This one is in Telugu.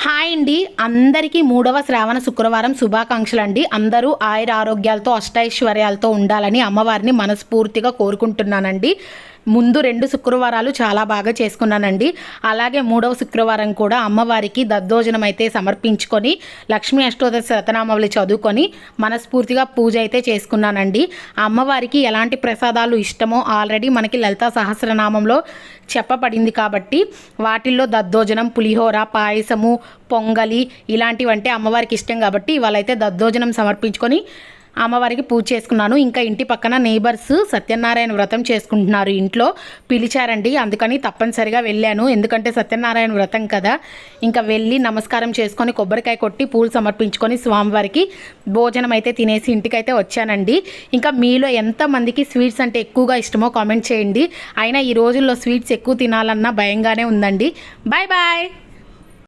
హాయ్ అండి, అందరికీ 3వ శ్రావణ శుక్రవారం శుభాకాంక్షలు అండి. అందరూ ఆయుర ఆరోగ్యాలతో అష్టైశ్వర్యాలతో ఉండాలని అమ్మవారిని మనస్ఫూర్తిగా కోరుకుంటున్నానండి. ముందు 2 శుక్రవారాలు చాలా బాగా చేసుకున్నానండి. అలాగే 3వ శుక్రవారం కూడా అమ్మవారికి దద్దోజనం అయితే సమర్పించుకొని లక్ష్మీ అష్టోత్తర శతనామావళి చదువుకొని మనస్ఫూర్తిగా పూజ అయితే చేసుకున్నానండి. అమ్మవారికి ఎలాంటి ప్రసాదాలు ఇష్టమో ఆల్రెడీ మనకి లలితా సహస్రనామంలో చెప్పబడింది కాబట్టి వాటిల్లో దద్దోజనం, పులిహోర, పాయసము, పొంగలి ఇలాంటివంటే అమ్మవారికి ఇష్టం కాబట్టి ఇవాళైతే దద్దోజనం సమర్పించుకొని అమ్మవారికి పూజ చేసుకున్నాను. ఇంకా ఇంటి పక్కన నేబర్స్ సత్యనారాయణ వ్రతం చేసుకుంటున్నారు, ఇంట్లో పిలిచారండి, అందుకని తప్పనిసరిగా వెళ్ళాను. ఎందుకంటే సత్యనారాయణ వ్రతం కదా. ఇంకా వెళ్ళి నమస్కారం చేసుకొని కొబ్బరికాయ కొట్టి పూలు సమర్పించుకొని స్వామివారికి భోజనం అయితే తినేసి ఇంటికైతే వచ్చానండి. ఇంకా మీలో ఎంతమందికి స్వీట్స్ అంటే ఎక్కువగా ఇష్టమో కామెంట్ చేయండి. అయినా ఈ రోజుల్లో స్వీట్స్ ఎక్కువ తినాలన్నా భయంగానే ఉందండి. Bye bye.